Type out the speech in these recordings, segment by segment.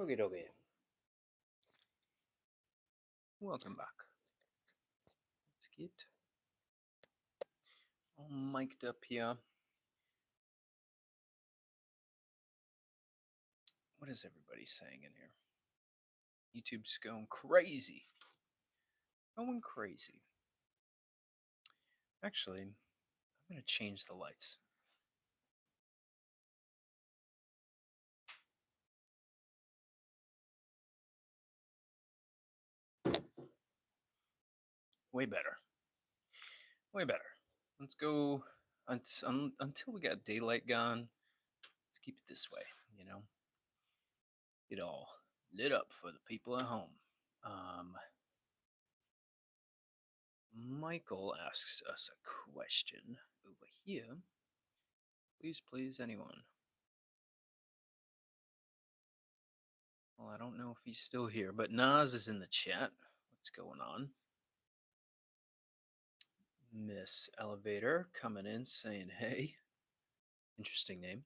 Okay, okay. Welcome back. Let's get all mic'd up here. What is everybody saying in here? YouTube's going crazy. Going crazy. Actually, I'm going to change the lights. Way better. Way better. Let's go until we got daylight gone. Let's keep it this way, you know? Get all lit up for the people at home. Michael asks us a question over here. Please, anyone. Well, I don't know if he's still here, but Nas is in the chat. What's going on? Miss Elevator coming in saying, hey. Interesting name.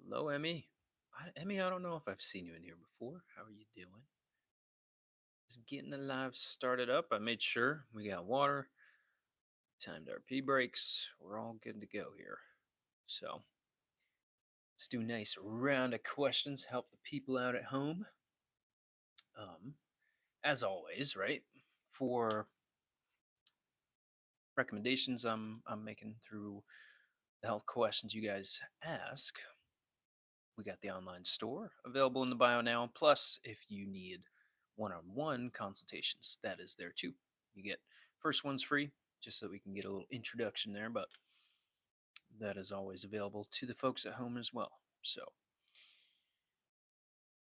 Hello, Emmy. Emmy, I don't know if I've seen you in here before. How are you doing? Just getting the live started up. I made sure we got water, timed our pee breaks. We're all good to go here. So let's do a nice round of questions, help the people out at home. As always, right? For recommendations I'm making through the health questions you guys ask, we got the online store available in the bio now. Plus, if you need one-on-one consultations, that is there too. You get first one's free, just so we can get a little introduction there, but that is always available to the folks at home as well. So,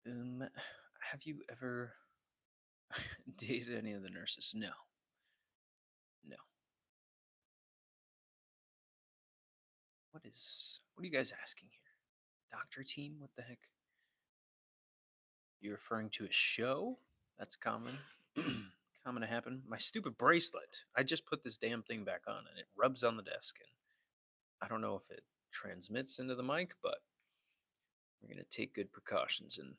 have you ever dated any of the nurses? No. No. What are you guys asking here? Doctor team? What the heck? You're referring to a show? That's common. Common to happen. My stupid bracelet. I just put this damn thing back on and it rubs on the desk, and I don't know if it transmits into the mic, but we're gonna take good precautions. And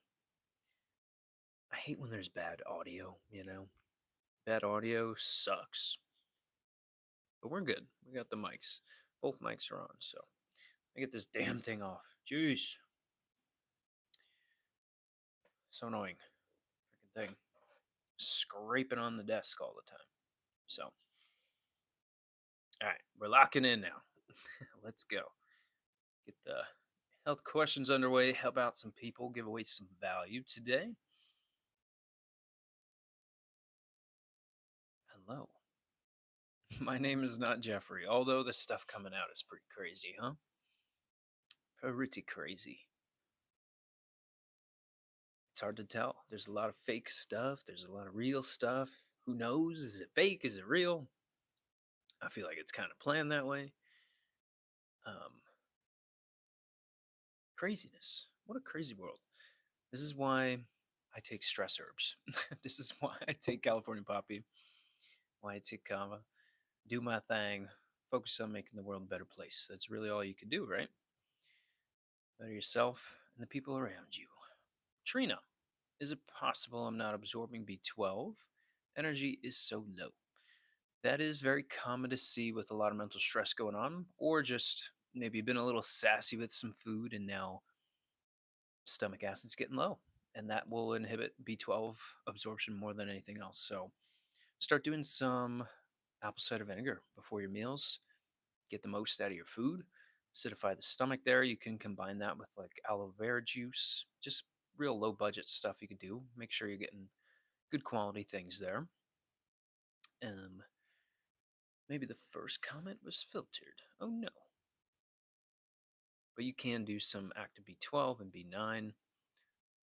I hate when there's bad audio, you know? Bad audio sucks. But we're good. We got the mics. Both mics are on, so I get this damn thing off. Jeez. So annoying. Freaking thing. Scraping on the desk all the time. So, all right, we're locking in now. Let's go. Get the health questions underway, help out some people, give away some value today. Hello. My name is not Jeffrey, although the stuff coming out is pretty crazy, huh? Pretty crazy. It's hard to tell. There's a lot of fake stuff, there's a lot of real stuff. Who knows? Is it fake? Is it real? I feel like it's kind of planned that way. Craziness. What a crazy world. This is why I take stress herbs. This is why I take California poppy, why I take kava, do my thing, focus on making the world a better place. That's really all you can do, right? Better yourself and the people around you. Trina, is it possible I'm not absorbing B12? Energy is so low. That is very common to see with a lot of mental stress going on, or just maybe you've been a little sassy with some food and now stomach acid's getting low. And that will inhibit B12 absorption more than anything else. So start doing some apple cider vinegar before your meals. Get the most out of your food. Acidify the stomach there. You can combine that with like aloe vera juice, just real low budget stuff you can do. Make sure you're getting good quality things there. Maybe the first comment was filtered. Oh no. But you can do some active B12 and B9.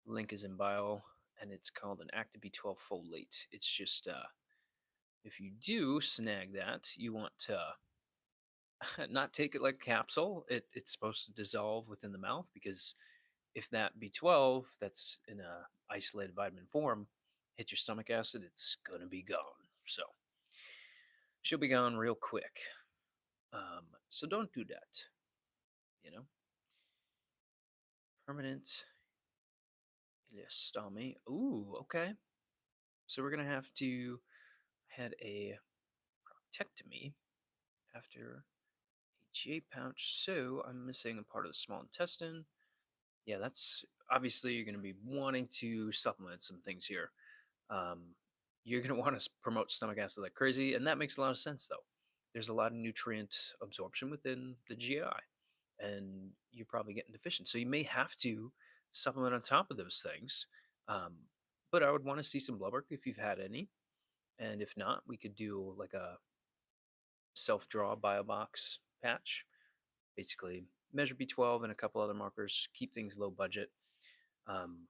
Link is in bio, and it's called an active B12 folate. It's just if you do snag that, you want to not take it like a capsule. It's supposed to dissolve within the mouth, because if that B12 that's in a isolated vitamin form hits your stomach acid, it's gonna be gone. So she'll be gone real quick. So don't do that. You know, permanent ileostomy. Ooh, okay. So we're gonna have to had a proctectomy after a GA pouch. So I'm missing a part of the small intestine. Yeah, that's obviously you're gonna be wanting to supplement some things here. Um, you're going to want to promote stomach acid like crazy, and that makes a lot of sense though. There's a lot of nutrient absorption within the GI, and you're probably getting deficient. So you may have to supplement on top of those things. Um, but I would want to see some blood work if you've had any, and if not, we could do like a self-draw biobox patch. Basically, measure B12 and a couple other markers. Keep things low budget. Um,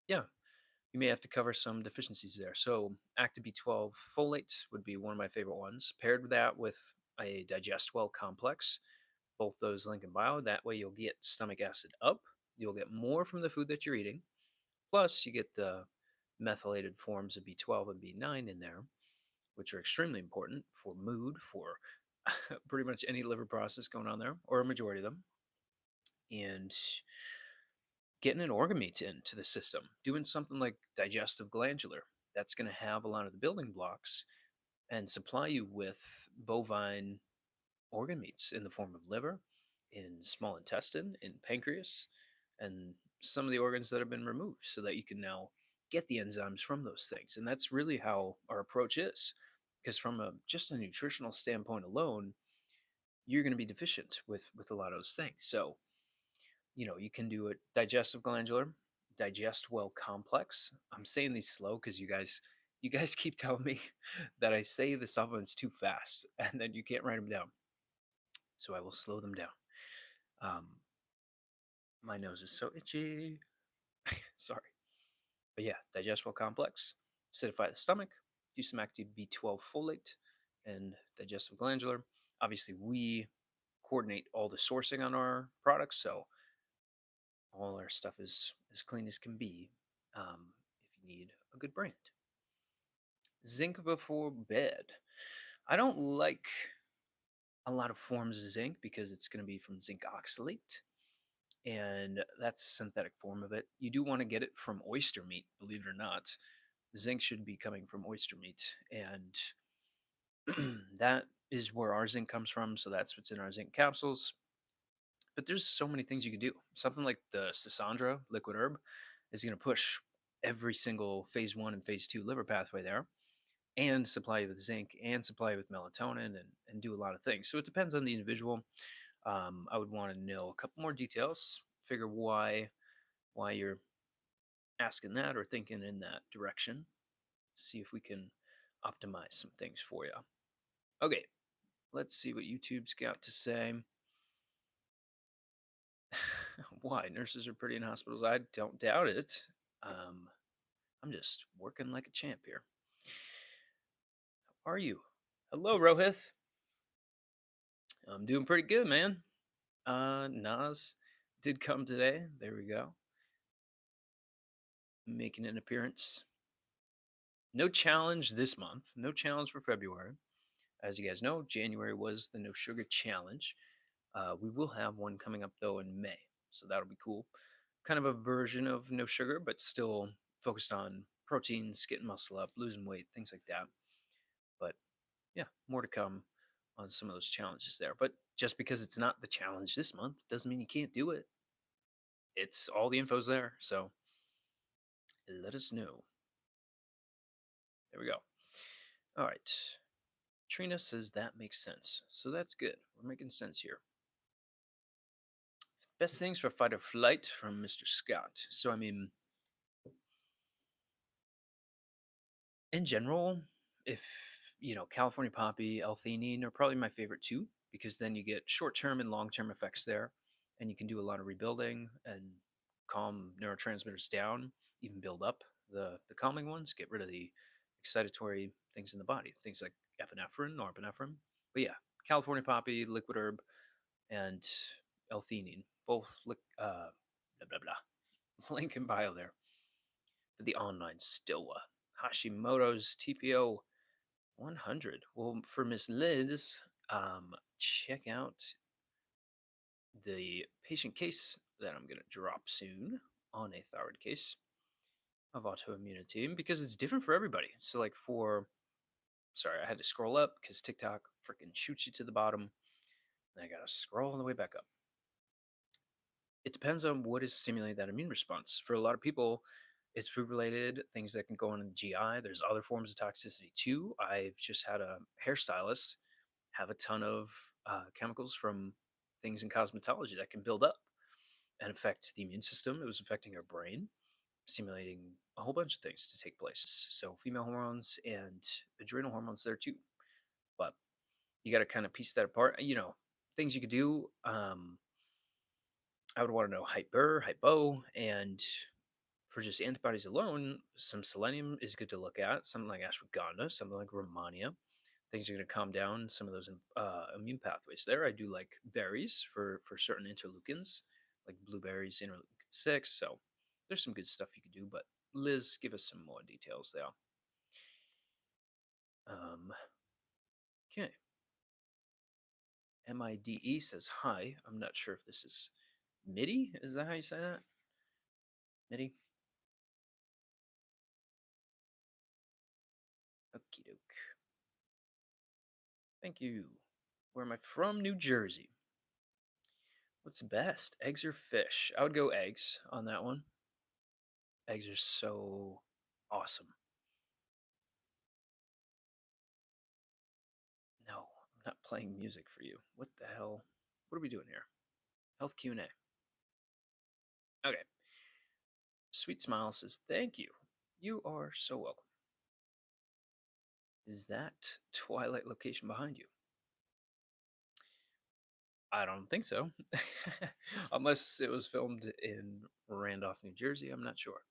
yeah, you may have to cover some deficiencies there. So active B12 folate would be one of my favorite ones. Paired with that with a digest well complex, both those link in bio. That way you'll get stomach acid up. You'll get more from the food that you're eating. Plus you get the methylated forms of B12 and B9 in there, which are extremely important for mood, for pretty much any liver process going on there, or a majority of them. And getting an organ meat into the system, doing something like digestive glandular, that's going to have a lot of the building blocks and supply you with bovine organ meats in the form of liver, in small intestine, in pancreas, and some of the organs that have been removed so that you can now get the enzymes from those things. And that's really how our approach is. Because from just a nutritional standpoint alone, you're going to be deficient with a lot of those things. So you can do a digestive glandular, digest well complex. I'm saying these slow because you guys keep telling me that I say the supplements too fast and then you can't write them down. So I will slow them down. Um, my nose is so itchy. Sorry. But yeah, digest well complex, acidify the stomach, do some active B12 folate and digestive glandular. Obviously, we coordinate all the sourcing on our products, so all our stuff is as clean as can be. If you need a good brand, zinc before bed. I don't like a lot of forms of zinc because it's going to be from zinc oxalate, and that's a synthetic form of it. You do want to get it from oyster meat, believe it or not. Zinc should be coming from oyster meat, and that is where our zinc comes from. So that's what's in our zinc capsules. But there's so many things you can do. Something like the Sisandra liquid herb is going to push every single phase 1 and phase 2 liver pathway there and supply you with zinc and supply you with melatonin and do a lot of things. So it depends on the individual. I would want to know a couple more details, figure why you're asking that or thinking in that direction. See if we can optimize some things for you. Okay, let's see what YouTube's got to say. Why? Nurses are pretty in hospitals. I don't doubt it. Um, I'm just working like a champ here. How are you? Hello, Rohith. I'm doing pretty good, man. Nas did come today. There we go. Making an appearance. No challenge this month. No challenge for February. As you guys know, January was the no sugar challenge. We will have one coming up though in May, so that'll be cool. Kind of a version of no sugar, but still focused on proteins, getting muscle up, losing weight, things like that. But yeah, more to come on some of those challenges there. But just because it's not the challenge this month doesn't mean you can't do it. It's all the info's there, so let us know. There we go. All right. Trina says that makes sense. So that's good. We're making sense here. Best things for fight or flight from Mr. Scott. So, I mean, in general, if California poppy, L-theanine are probably my favorite too, because then you get short-term and long-term effects there, and you can do a lot of rebuilding and calm neurotransmitters down, even build up the calming ones, get rid of the excitatory things in the body, things like epinephrine, norepinephrine. But yeah, California poppy, liquid herb, and L-theanine, both blah blah blah. Link in bio there for the online Stoa. Hashimoto's TPO 100. Well, for Miss Liz, check out the patient case that I'm going to drop soon on a thyroid case of autoimmunity because it's different for everybody. So, like, sorry, I had to scroll up because TikTok freaking shoots you to the bottom, and I got to scroll all the way back up. It depends on what is stimulating that immune response. For a lot of people, it's food related, things that can go on in the GI. There's other forms of toxicity too. I've just had a hairstylist have a ton of chemicals from things in cosmetology that can build up and affect the immune system. It was affecting her brain, stimulating a whole bunch of things to take place. So, female hormones and adrenal hormones there too. But you got to kind of piece that apart. Things you could do. I would want to know hypo, and for just antibodies alone, some selenium is good to look at. Something like ashwagandha, something like romania. Things are going to calm down some of those immune pathways. There, I do like berries for certain interleukins, like blueberries, interleukin 6. So there's some good stuff you could do. But Liz, give us some more details there. Okay. MIDE says hi. I'm not sure if this is MIDI. Is that how you say that? MIDI. Okie doke. Thank you. Where am I from? New Jersey. What's best, eggs or fish? I would go eggs on that one. Eggs are so awesome. No, I'm not playing music for you. What the hell? What are we doing here? Health Q&A. Okay. Sweet Smile says, thank you. You are so welcome. Is that Twilight location behind you? I don't think so. Unless it was filmed in Randolph, New Jersey. I'm not sure.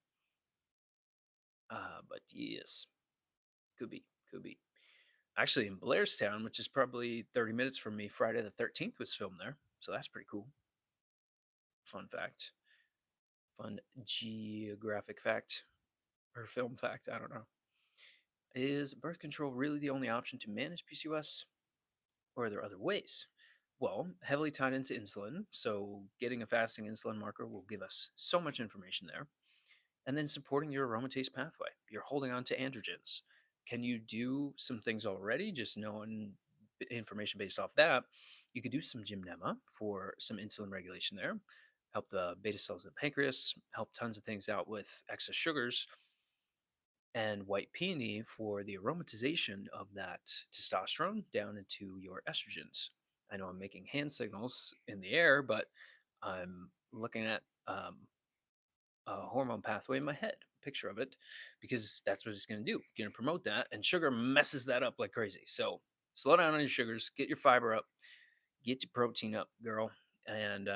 But yes, could be. Could be. Actually, in Blairstown, which is probably 30 minutes from me, Friday the 13th was filmed there. So that's pretty cool. Fun fact. Fun geographic fact. Or film fact. I don't know. Is birth control really the only option to manage PCOS? Or are there other ways? Well, heavily tied into insulin. So getting a fasting insulin marker will give us so much information there. And then supporting your aromatase pathway. You're holding on to androgens. Can you do some things already? Just knowing information based off that, you could do some gymnema for some insulin regulation there, help the beta cells in the pancreas, help tons of things out with excess sugars, and white peony for the aromatization of that testosterone down into your estrogens. I know I'm making hand signals in the air, but I'm looking at a hormone pathway in my head, picture of it, because that's what it's going to do. Going to promote that, and sugar messes that up like crazy. So slow down on your sugars, get your fiber up, get your protein up, girl. And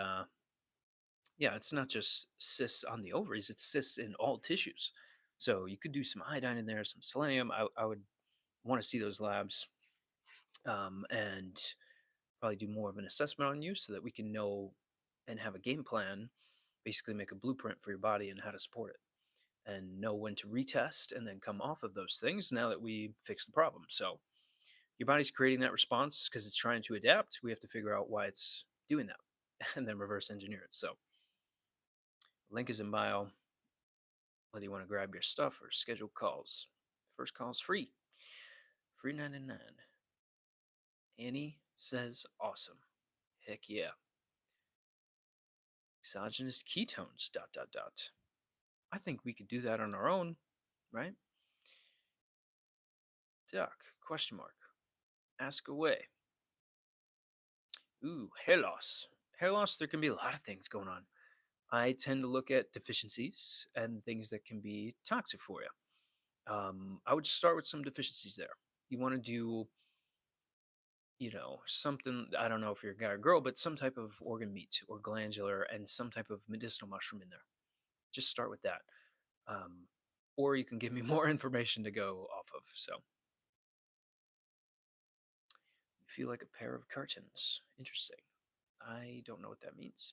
yeah, it's not just cysts on the ovaries; it's cysts in all tissues. So you could do some iodine in there, some selenium. I would want to see those labs, and probably do more of an assessment on you so that we can know and have a game plan, basically make a blueprint for your body and how to support it and know when to retest and then come off of those things now that we fix the problem. So your body's creating that response because it's trying to adapt. We have to figure out why it's doing that and then reverse engineer it. So link is in bio, whether you want to grab your stuff or schedule calls. First call is free. Free 99. Annie says awesome. Heck yeah. Exogenous ketones, dot, dot, dot. I think we could do that on our own, right? Doc, question mark. Ask away. Ooh, hair loss. Hair loss, there can be a lot of things going on. I tend to look at deficiencies and things that can be toxic for you. I would start with some deficiencies there. You want to do, something, I don't know if you're a guy or girl, but some type of organ meat or glandular and some type of medicinal mushroom in there. Just start with that. Um, or you can give me more information to go off of. So, you feel like a pair of curtains. Interesting. I don't know what that means.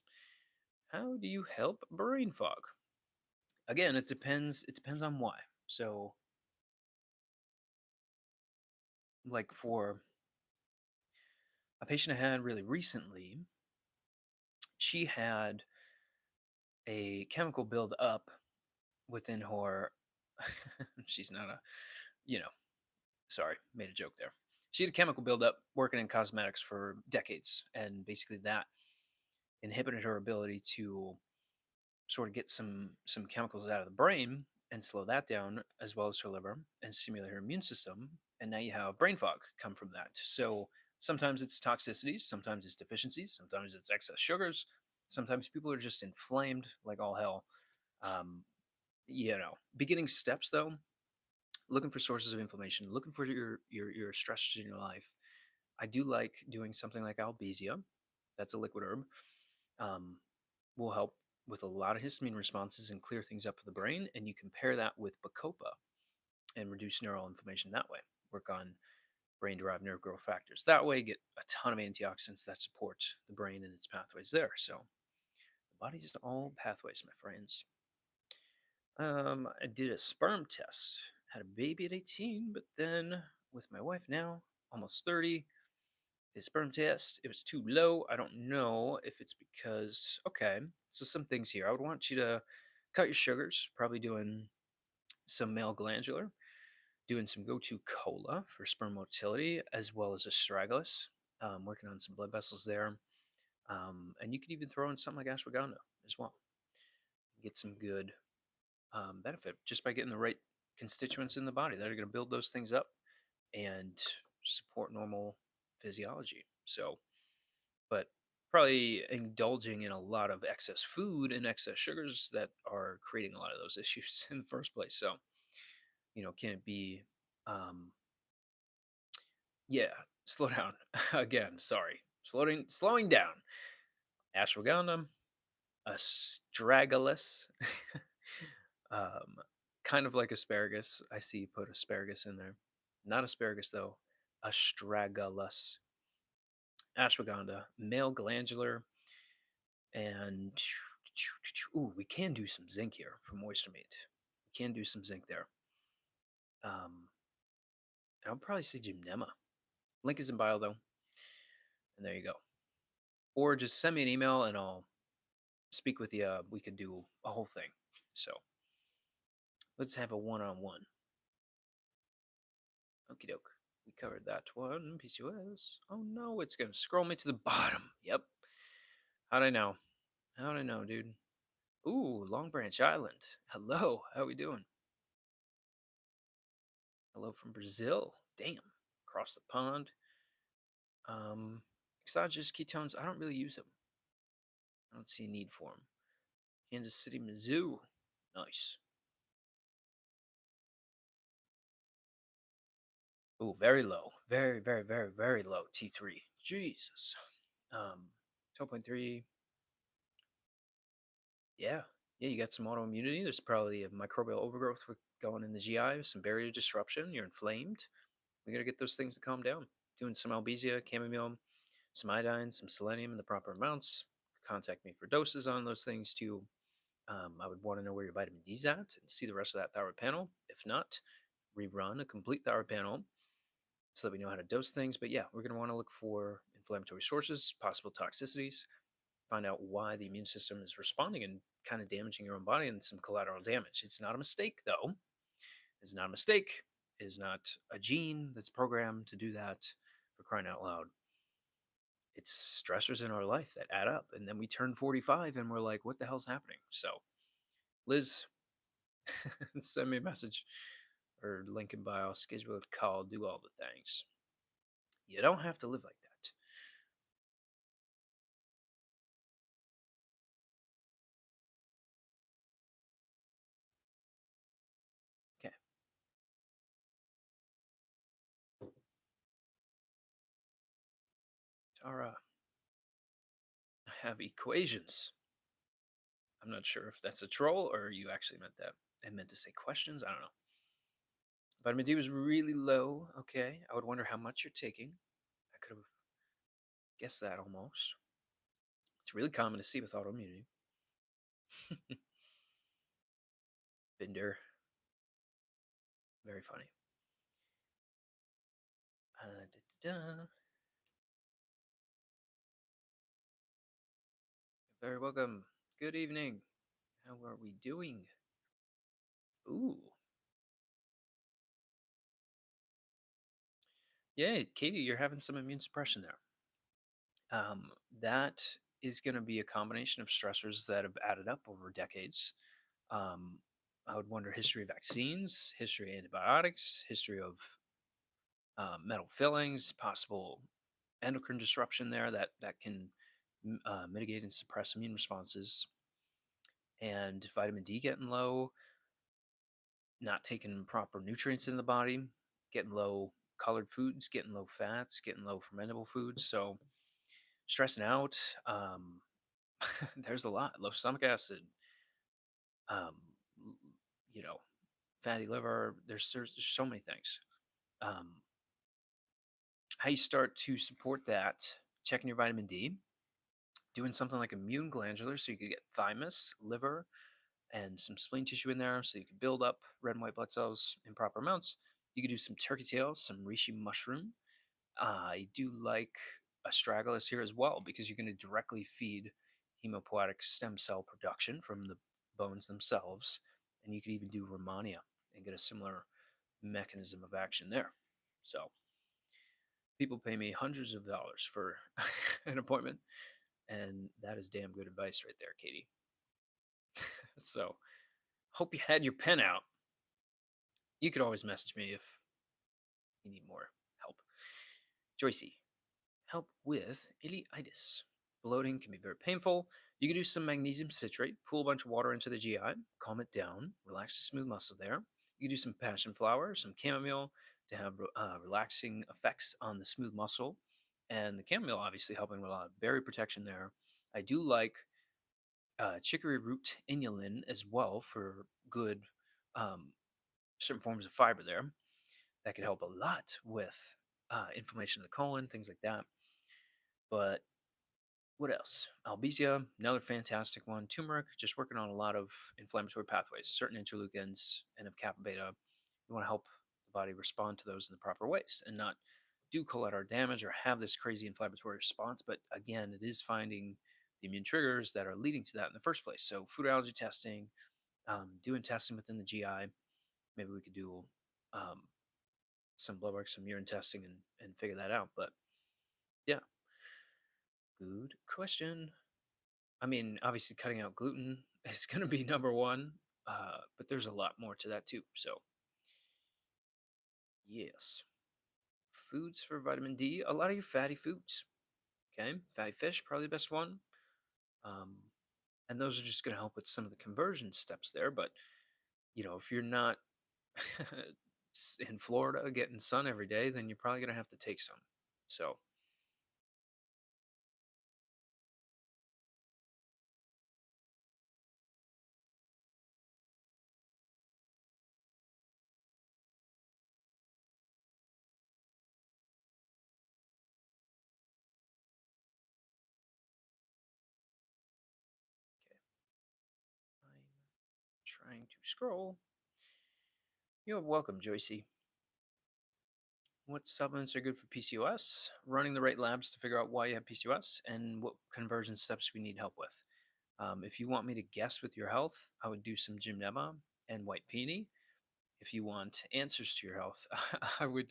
How do you help brain fog? Again, it depends. It depends on why. So, like for A patient I had really recently, she had a chemical build up within her. She's not a, you know, sorry, made a joke there. She had a chemical buildup working in cosmetics for decades, and basically that inhibited her ability to sort of get some chemicals out of the brain and slow that down, as well as her liver, and stimulate her immune system. And now you have brain fog come from that. So sometimes it's toxicities, sometimes it's deficiencies, sometimes it's excess sugars, sometimes people are just inflamed like all hell. Um, beginning steps though, looking for sources of inflammation, looking for your stressors in your life. I do like doing something like albizia. That's a liquid herb. Um, will help with a lot of histamine responses and clear things up for the brain. And you can pair that with bacopa and reduce neural inflammation that way. Work on brain-derived nerve growth factors. That way, get a ton of antioxidants that support the brain and its pathways there. So the body's just all pathways, my friends. I did a sperm test. Had a baby at 18, but then with my wife now, almost 30, the sperm test, it was too low. I don't know if it's because, okay, so some things here. I would want you to cut your sugars, probably doing some male glandular, doing some go-to cola for sperm motility, as well as astragalus, working on some blood vessels there. And you could even throw in something like ashwagandha as well. Get some good benefit just by getting the right constituents in the body that are going to build those things up and support normal physiology. So, but probably indulging in a lot of excess food and excess sugars that are creating a lot of those issues in the first place. So, can it be, um, yeah, slow down again. Sorry, slowing down. Ashwagandha, astragalus, um, kind of like asparagus. I see you put asparagus in there. Not asparagus though. Astragalus, ashwagandha, male glandular, and ooh, we can do some zinc here from oyster meat. We can do some zinc there. And I'll probably say gymnema. Link is in bio though, and there you go. Or just send me an email and I'll speak with you. We could do a whole thing. So let's have a one-on-one. Okie doke. We covered that one. PCOS. Oh no, it's gonna scroll me to the bottom. Yep. How'd I know? How'd I know, dude? Ooh, Long Branch Island. Hello. How we doing? Hello from Brazil. Damn. Across the pond. Exogenous ketones. I don't really use them. I don't see a need for them. Kansas City, Mizzou. Nice. Ooh, very low. Very, very, very, very low. T3. Jesus. 12.3. Yeah. Yeah, you got some autoimmunity. There's probably a microbial overgrowth going in the GI, some barrier disruption. You're inflamed. We got to get those things to calm down. Doing some albizia, chamomile, some iodine, some selenium in the proper amounts. Contact me for doses on those things too. I would want to know where your vitamin D's at and see the rest of that thyroid panel. If not, rerun a complete thyroid panel so that we know how to dose things. But yeah, we're going to want to look for inflammatory sources, possible toxicities, find out why the immune system is responding and kind of damaging your own body and some collateral damage. It's not a mistake, though. It's not a mistake. It is not a gene that's programmed to do that for crying out loud. It's stressors in our life that add up. And then we turn 45 and we're like, what the hell's happening? So, Liz, send me a message or link in bio, schedule a call, do all the things. You don't have to live like that. Okay. Tara, I have equations. I'm not sure if that's a troll or you actually meant that. I meant to say questions. I don't know. Vitamin D was really low. Okay. I would wonder how much you're taking. I could have guessed that almost. It's really common to see with autoimmunity. Binder. Very funny. Da, da, da. Very welcome. Good evening. How are we doing? Ooh. Yeah, Katie, you're having some immune suppression there. Um, that is going to be a combination of stressors that have added up over decades. Um, I would wonder history of vaccines, history of antibiotics, history of metal fillings, possible endocrine disruption there that can mitigate and suppress immune responses, and vitamin D getting low, not taking proper nutrients in the body, getting low colored foods, getting low fats, getting low fermentable foods. So stressing out, there's a lot. Low stomach acid, um, you know, fatty liver. There's so many things. Um, how you start to support that? Checking your vitamin D, doing something like immune glandular, so you could get thymus, liver, and some spleen tissue in there, so you can build up red and white blood cells in proper amounts. You could do some turkey tail, some reishi mushroom. I do like astragalus here as well because you're going to directly feed hemopoietic stem cell production from the bones themselves, and you could even do Rehmannia and get a similar mechanism of action there. So people pay me hundreds of dollars for an appointment, and that is damn good advice right there, Katie. So hope you had your pen out. You could always message me if you need more help. Joycey, help with ileitis. Bloating can be very painful. You can do some magnesium citrate, pool a bunch of water into the GI, calm it down, relax the smooth muscle there. You can do some passion flower, some chamomile to have relaxing effects on the smooth muscle. And the chamomile obviously helping with a lot of berry protection there. I do like chicory root inulin as well for good um, certain forms of fiber there. That could help a lot with inflammation of the colon, things like that. But what else? Albizia, another fantastic one. Turmeric, just working on a lot of inflammatory pathways, certain interleukins, and of kappa beta. You want to help the body respond to those in the proper ways and not do collateral damage or have this crazy inflammatory response. But again, it is finding the immune triggers that are leading to that in the first place. So, food allergy testing, doing testing within the GI. Maybe we could do um, some blood work, some urine testing, and figure that out. But yeah, good question. I mean, obviously, cutting out gluten is going to be number one, but there's a lot more to that too. So, yes, foods for vitamin D, a lot of your fatty foods. Okay, fatty fish, probably the best one. Um, and those are just going to help with some of the conversion steps there. But, if you're not in Florida getting sun every day, then you're probably going to have to take some. So, okay, I'm trying to scroll. You're welcome, Joycey. What supplements are good for PCOS? Running the right labs to figure out why you have PCOS and what conversion steps we need help with. If you want me to guess with your health, I would do some gymnema and white peony. If you want answers to your health, I would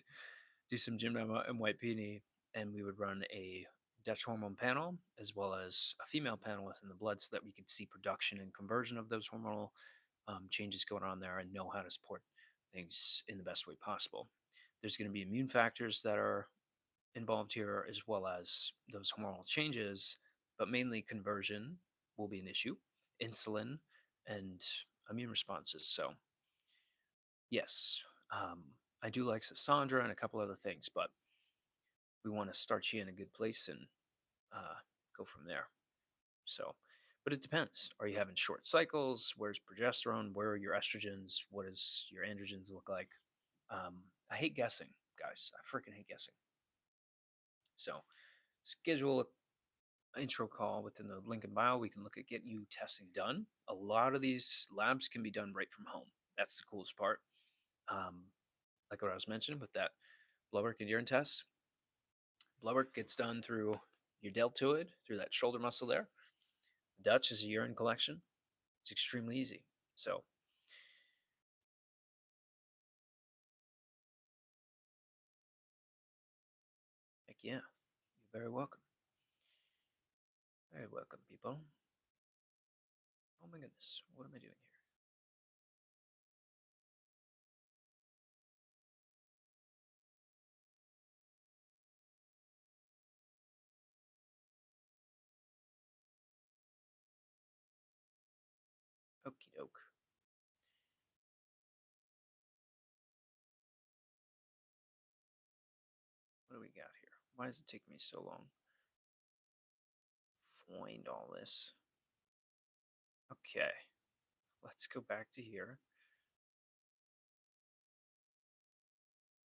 do some gymnema and white peony, and we would run a Dutch hormone panel as well as a female panel within the blood so that we could see production and conversion of those hormonal changes going on there and know how to support things in the best way possible. There's going to be immune factors that are involved here, as well as those hormonal changes, but mainly conversion will be an issue, insulin, and immune responses. So, yes, I do like Sassandra and a couple other things, but we want to start you in a good place and go from there. So, but it depends. Are you having short cycles? Where's progesterone? Where are your estrogens? What does your androgens look like? I hate guessing, guys. I freaking hate guessing. So, schedule an intro call within the link in bio. We can look at getting you testing done. A lot of these labs can be done right from home. That's the coolest part. Um, like what I was mentioning with that blood work and urine test. Blood work gets done through your deltoid, through that shoulder muscle there. Dutch is a urine collection. It's extremely easy. So, heck yeah, you're very welcome. Very welcome, people. Oh my goodness, what am I doing here? Okie doke. What do we got here? Why does it take me so long? Find all this. Okay, let's go back to here.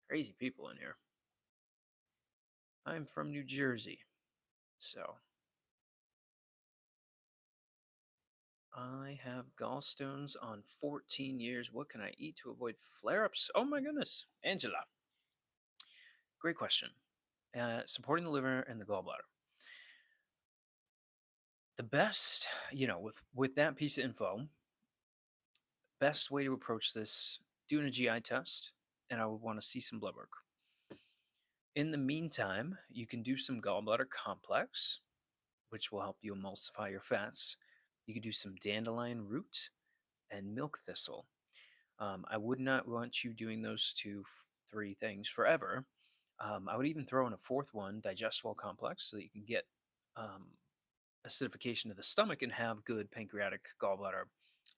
Crazy people in here. I'm from New Jersey, so I have gallstones on 14 years. What can I eat to avoid flare ups? Oh my goodness. Angela, great question. Supporting the liver and the gallbladder. The best, with that piece of info, best way to approach this, doing a GI test, and I would want to see some blood work. In the meantime, you can do some gallbladder complex, which will help you emulsify your fats. You can do some dandelion root and milk thistle. I would not want you doing those three things forever. I would even throw in a fourth one, digestible complex, so that you can get um, acidification of the stomach and have good pancreatic, gallbladder,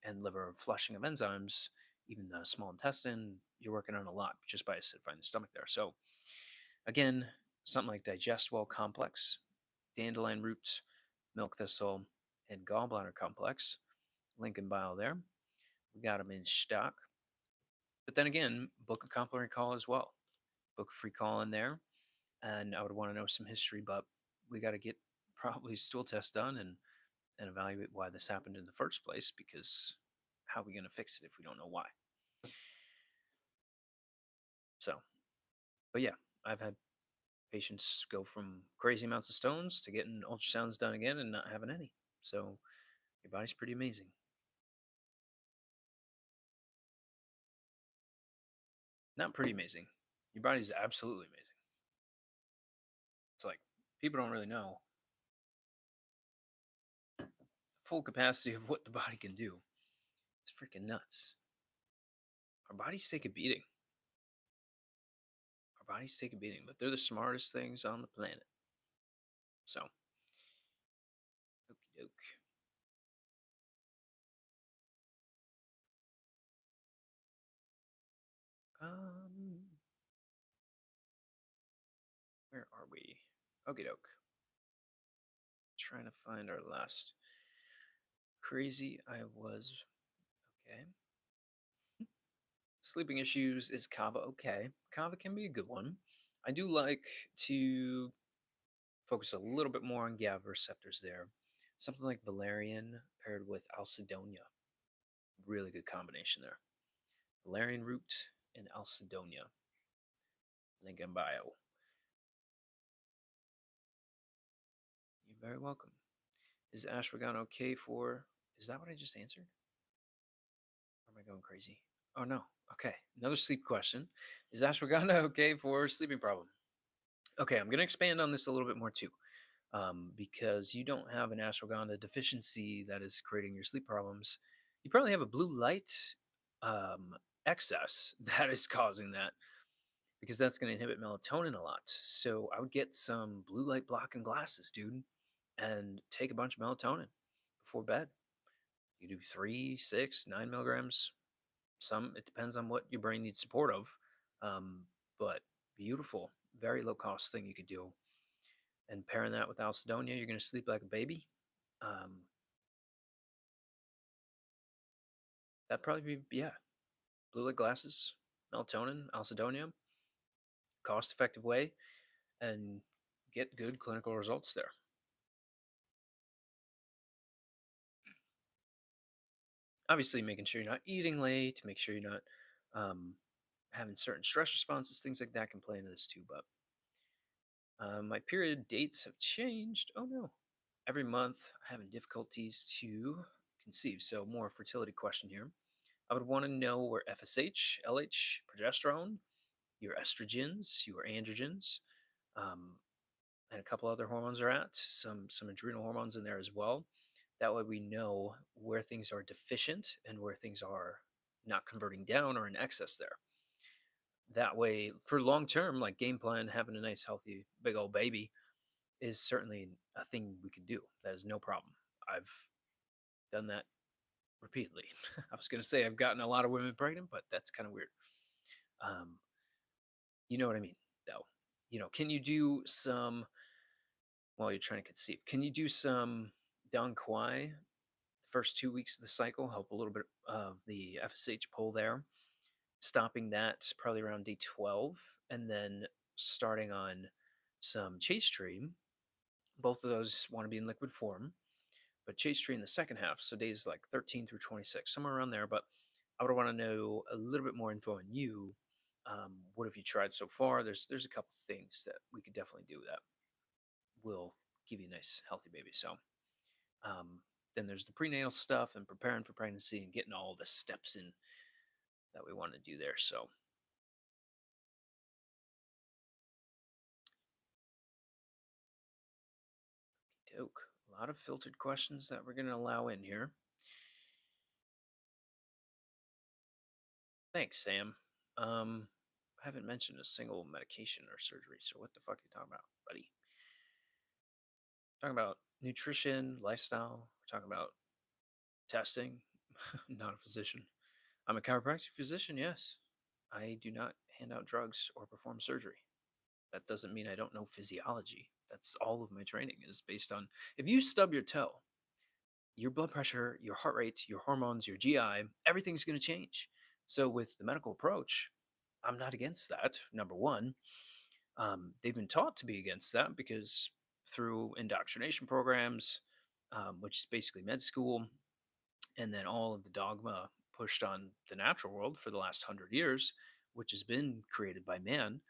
and liver flushing of enzymes. Even the small intestine, you're working on a lot just by acidifying the stomach there. So, again, something like digestible complex, dandelion roots, milk thistle, and gallbladder complex. Link in bio there. We got them in stock. But then again, book a complimentary call as well. Book a free call in there. And I would want to know some history, but we got to get probably stool test done and evaluate why this happened in the first place, because how are we going to fix it if we don't know why? So, but yeah, I've had patients go from crazy amounts of stones to getting ultrasounds done again and not having any. So your body's pretty amazing. Not pretty amazing. Your body's absolutely amazing. It's like people don't really know full capacity of what the body can do. It's freaking nuts. Our bodies take a beating. Our bodies take a beating, but they're the smartest things on the planet. So, okie doke. Um, where are we? Okie doke. Trying to find our last crazy. I was okay. Sleeping issues is kava okay. Kava can be a good one. I do like to focus a little bit more on GABA receptors there. Something like valerian paired with alcidonia. Really good combination there. Valerian root and alcidonia. Link in bio. You're very welcome. Is ashwagandha okay for? Is that what I just answered? Or am I going crazy? Oh no. Okay. Another sleep question. Is ashwagandha okay for sleeping problem? Okay, I'm gonna expand on this a little bit more too, because you don't have an ashwagandha deficiency that is creating your sleep problems. You probably have a blue light um, excess that is causing that, because that's going to inhibit melatonin a lot. So I would get some blue light blocking glasses, dude, and take a bunch of melatonin before bed. You do 3, 6, 9 milligrams. Some, it depends on what your brain needs support of. Um, but beautiful, very low cost thing you could do. And pairing that with Alcidonia, you're going to sleep like a baby. Um, that'd probably be, yeah, blue light glasses, melatonin, Alcidonia, cost effective way, and get good clinical results there. Obviously, making sure you're not eating late, make sure you're not um, having certain stress responses, things like that can play into this too. But my period dates have changed. Oh no. Every month, having difficulties to conceive. So, more fertility question here. I would want to know where FSH, LH, progesterone, your estrogens, your androgens, um, and a couple other hormones are at. Some adrenal hormones in there as well. That way, we know where things are deficient and where things are not converting down or in excess there. That way, for long term, like game plan, having a nice, healthy, big old baby is certainly a thing we can do. That is no problem. I've done that repeatedly. I was going to say I've gotten a lot of women pregnant, but that's kind of weird. Um, you know what I mean, though. Can you do some while you're trying to conceive? Can you do some Don Quai the first 2 weeks of the cycle? Help a little bit of the FSH pull there, stopping that probably around day 12, and then starting on some Chase Tree. Both of those want to be in liquid form, but Chase Tree in the second half, so days like 13 through 26, somewhere around there. But I would want to know a little bit more info on you. What have you tried so far? There's a couple things that we could definitely do that will give you a nice healthy baby. So then there's the prenatal stuff and preparing for pregnancy and getting all the steps in that we want to do there. So doke. A lot of filtered questions that we're going to allow in here. Thanks, Sam. I haven't mentioned a single medication or surgery, so what the fuck are you talking about, buddy? Talking about nutrition, lifestyle. We're talking about testing. Not a physician. I'm a chiropractic physician, yes. I do not hand out drugs or perform surgery. That doesn't mean I don't know physiology. That's all of my training is based on. If you stub your toe, your blood pressure, your heart rate, your hormones, your GI, everything's going to change. So, with the medical approach, I'm not against that. Number one, they've been taught to be against that because through indoctrination programs, which is basically med school, and then all of the dogma pushed on the natural world for the last 100 years, which has been created by man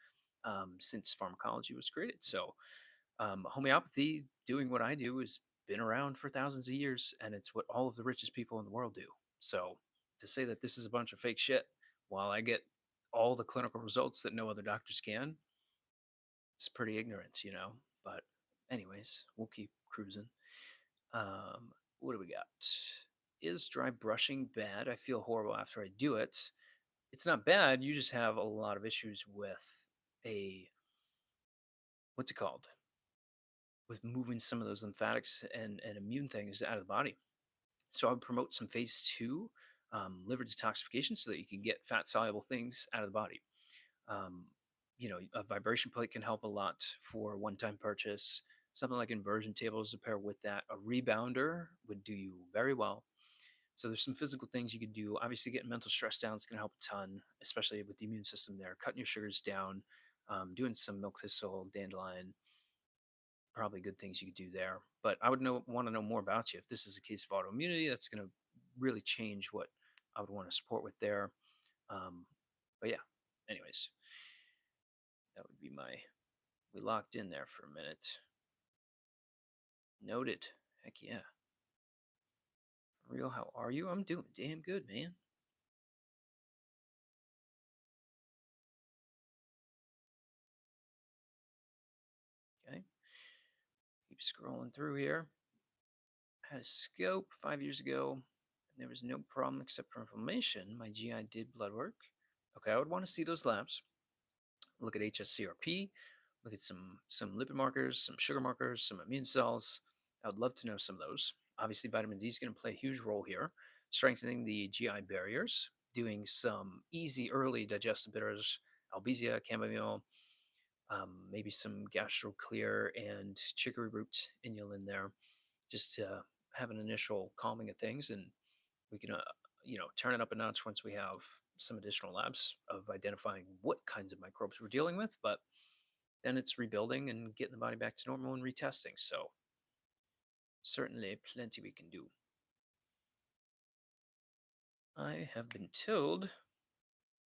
since pharmacology was created. So, homeopathy, doing what I do, has been around for thousands of years, and it's what all of the richest people in the world do. So, to say that this is a bunch of fake shit while I get all the clinical results that no other doctors can, it's pretty ignorant. But, anyways, we'll keep cruising. What do we got? Is dry brushing bad? I feel horrible after I do it. It's not bad. You just have a lot of issues with a what's it called? With moving some of those lymphatics and immune things out of the body. So I would promote some phase two liver detoxification so that you can get fat soluble things out of the body. Um, a vibration plate can help a lot for one time purchase. Something like inversion tables to pair with that. A rebounder would do you very well. So there's some physical things you could do. Obviously, getting mental stress down is going to help a ton, especially with the immune system there. Cutting your sugars down, doing some milk thistle, dandelion, probably good things you could do there. But I would want to know more about you. If this is a case of autoimmunity, that's going to really change what I would want to support with there. Um, but yeah, anyways, that would be my. We locked in there for a minute. Noted. Heck yeah. Real, how are you? I'm doing damn good, man. Okay. Keep scrolling through here. I had a scope 5 years ago, and there was no problem except for inflammation. My GI did blood work. Okay, I would want to see those labs. Look at HSCRP, look at some lipid markers, some sugar markers, some immune cells. I would love to know some of those. Obviously, vitamin D is going to play a huge role here, strengthening the GI barriers, doing some easy early digestive bitters, albizia, chamomile, maybe some gastro clear and chicory root inulin there, just to have an initial calming of things, and we can turn it up a notch once we have some additional labs of identifying what kinds of microbes we're dealing with. But then it's rebuilding and getting the body back to normal and retesting. So certainly plenty we can do. I have been told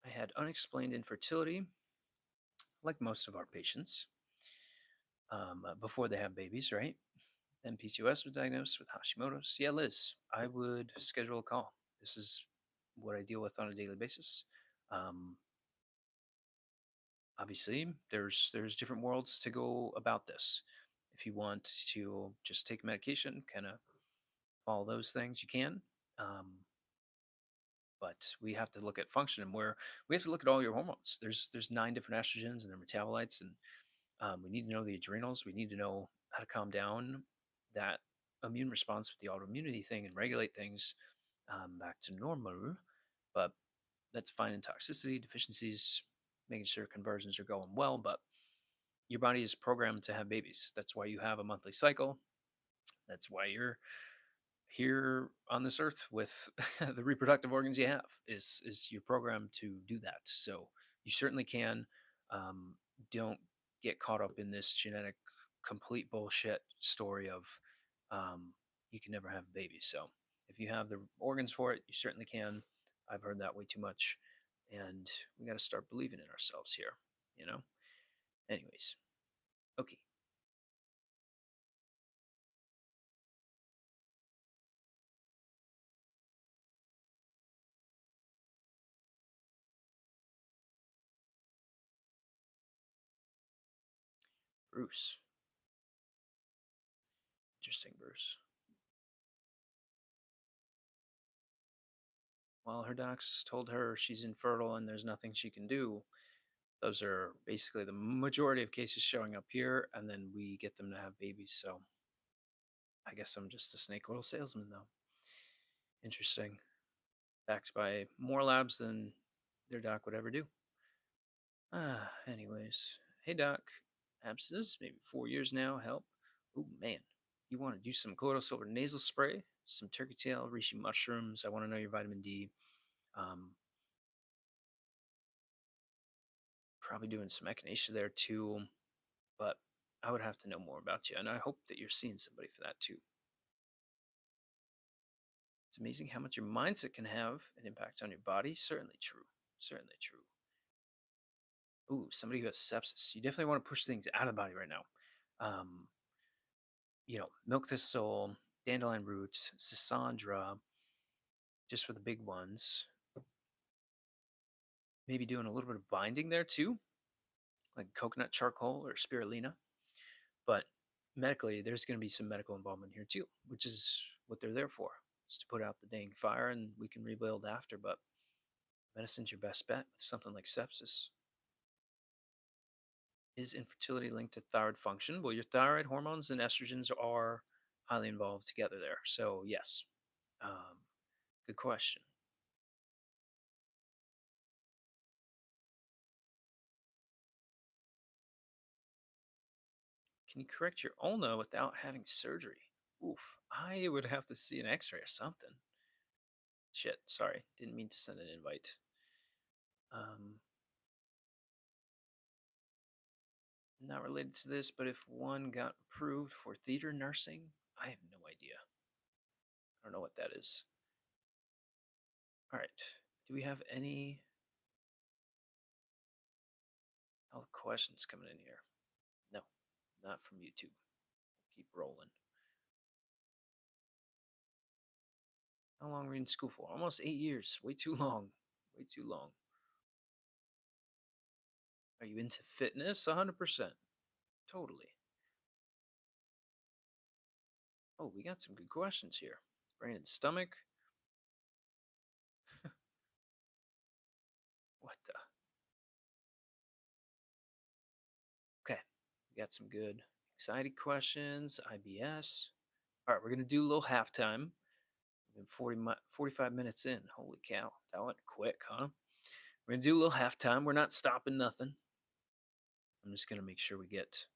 I had unexplained infertility, like most of our patients, before they have babies, right? Then PCOS was diagnosed with Hashimoto's. Yeah, Liz, I would schedule a call. This is what I deal with on a daily basis. Um, Obviously, there's different worlds to go about this. If you want to just take medication, kind of follow those things, you can. Um, but we have to look at function and where we have to look at all your hormones. There's 9 different estrogens and their metabolites, and we need to know the adrenals. We need to know how to calm down that immune response with the autoimmunity thing and regulate things back to normal. But that's finding toxicity, deficiencies, making sure conversions are going well. But your body is programmed to have babies. That's why you have a monthly cycle. That's why you're here on this earth with the reproductive organs you have is you're programmed to do that. So you certainly can. Um, don't get caught up in this genetic complete bullshit story of you can never have a baby. So if you have the organs for it, you certainly can. I've heard that way too much, and we got to start believing in ourselves here. You know. Anyways, okay, Bruce. Interesting, Bruce. Well, her docs told her she's infertile and there's nothing she can do. Those are basically the majority of cases showing up here, and then we get them to have babies. So I guess I'm just a snake oil salesman, though. Interesting. Backed by more labs than their doc would ever do. Anyways. Hey, doc. Abscess, maybe 4 years now. Help. Oh, man. You want to do some colloidal silver nasal spray, some turkey tail, reishi mushrooms. I want to know your vitamin D. Um, Probably doing some echinacea there too, but I would have to know more about you. And I hope that you're seeing somebody for that too. It's amazing how much your mindset can have an impact on your body. Certainly true. Certainly true. Ooh, somebody who has sepsis. You definitely want to push things out of the body right now. Um, Milk thistle, dandelion roots, schisandra, just for the big ones. Maybe doing a little bit of binding there too, like coconut charcoal or spirulina. But medically, there's going to be some medical involvement here too, which is what they're there for, is to put out the dang fire and we can rebuild after. But medicine's your best bet with something like sepsis. Is infertility linked to thyroid function? Well, your thyroid hormones and estrogens are highly involved together there. So, yes, good question. Can you correct your ulna without having surgery? Oof, I would have to see an x ray or something. Shit, sorry, didn't mean to send an invite. Um, Not related to this, but if one got approved for theater nursing, I have no idea. I don't know what that is. All right. Do we have any health questions coming in here? No, not from YouTube. Keep rolling. How long were you in school for? Almost 8 years. Way too long. Way too long. Are you into fitness? 100%. Totally. Oh, we got some good questions here. Brain and stomach. What the? Okay. We got some good anxiety questions. IBS. All right, we're going to do a little halftime. We've been 45 minutes in. Holy cow. That went quick, huh? We're going to do a little halftime. We're not stopping nothing. I'm just going to make sure we get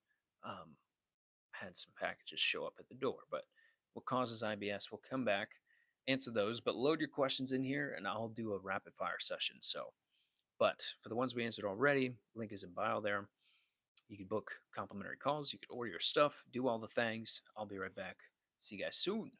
had some packages show up at the door. But what causes IBS? We'll come back, answer those, but load your questions in here and I'll do a rapid fire session. So, but for the ones we answered already, link is in bio there. You can book complimentary calls. You can order your stuff, do all the things. I'll be right back. See you guys soon.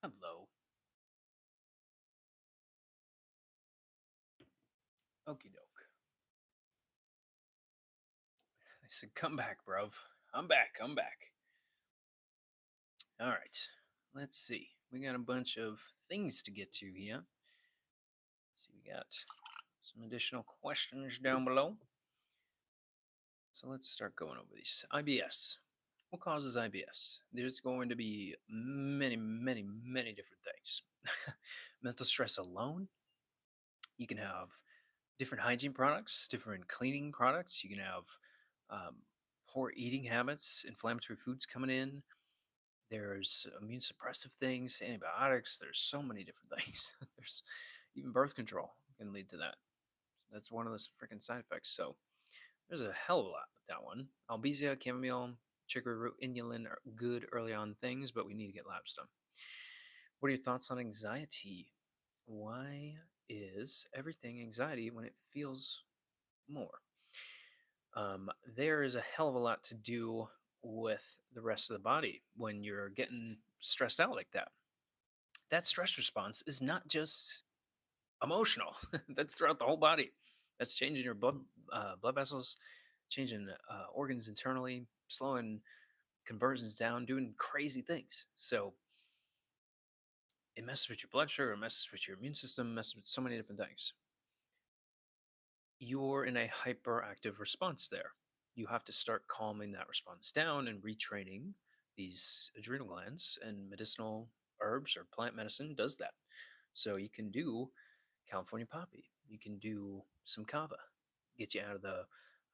Hello. Okie doke. I said, come back, bruv. I'm back. I'm back. All right. Let's see. We got a bunch of things to get to here. So we got some additional questions down below. So let's start going over these. IBS. What causes IBS? There's going to be many, many, many different things. Mental stress alone. You can have different hygiene products, different cleaning products. You can have poor eating habits, inflammatory foods coming in. There's immune suppressive things, antibiotics. There's so many different things. There's even birth control can lead to that. That's one of the freaking side effects. So there's a hell of a lot with that one. Albizia, chamomile, chicory root, inulin are good early on things, but we need to get labs done. What are your thoughts on anxiety? Why is everything anxiety when it feels more? There is a hell of a lot to do with the rest of the body when you're getting stressed out like that. That stress response is not just emotional. That's throughout the whole body. That's changing your blood vessels, changing organs internally, slowing conversions down, doing crazy things. So it messes with your blood sugar, it messes with your immune system, messes with so many different things. You're in a hyperactive response there. You have to start calming that response down and retraining these adrenal glands, and medicinal herbs or plant medicine does that. So you can do California poppy, you can do some kava, get you out of the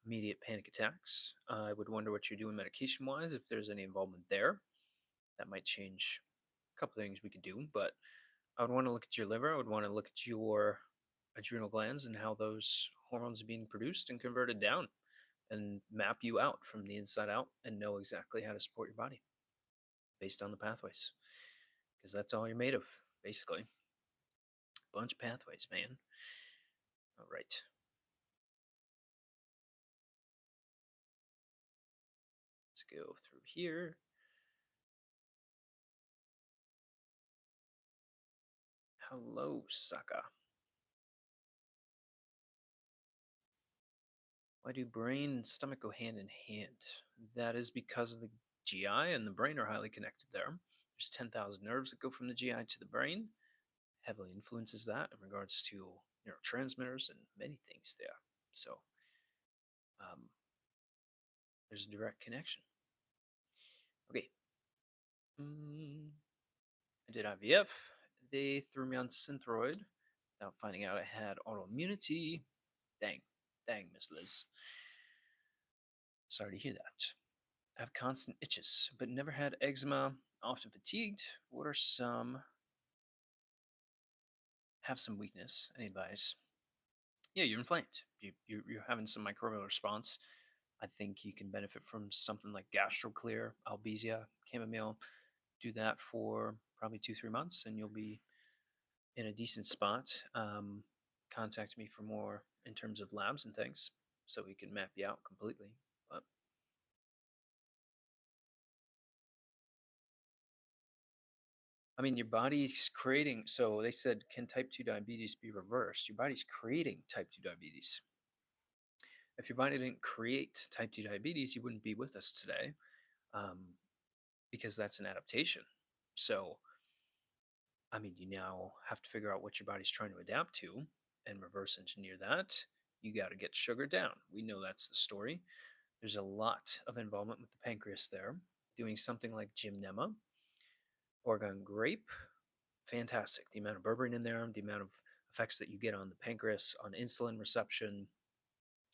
immediate panic attacks. I would wonder what you're doing medication wise, if there's any involvement there. That might change a couple things we could do, but I would want to look at your liver. I would want to look at your adrenal glands and how those hormones are being produced and converted down, and map you out from the inside out and know exactly how to support your body based on the pathways. Because that's all you're made of, basically. Bunch of pathways, man. All right. Let's go through here. Hello, Saka. Why do brain and stomach go hand in hand? That is because of the GI and the brain are highly connected there. There's 10,000 nerves that go from the GI to the brain. Heavily influences that in regards to neurotransmitters and many things there. So um, there's a direct connection. Okay. I did IVF. They threw me on Synthroid without finding out I had autoimmunity. Dang. Dang, Miss Liz. Sorry to hear that. I have constant itches, but never had eczema, often fatigued. What are some, have some weakness? Any advice? Yeah, you're inflamed. You're having some microbial response. I think you can benefit from something like GastroClear, Albizia, chamomile. Do that for probably 2-3 months, and you'll be in a decent spot. Contact me for more in terms of labs and things, so we can map you out completely. But I mean, your body's creating. So they said, can type 2 diabetes be reversed? Your body's creating type 2 diabetes. If your body didn't create type 2 diabetes, you wouldn't be with us today, um, because that's an adaptation. So, I mean, you now have to figure out what your body's trying to adapt to and reverse engineer that. You got to get sugar down. We know that's the story. There's a lot of involvement with the pancreas there. Doing something like gymnema, Oregon grape, fantastic. The amount of berberine in there, the amount of effects that you get on the pancreas, on insulin reception,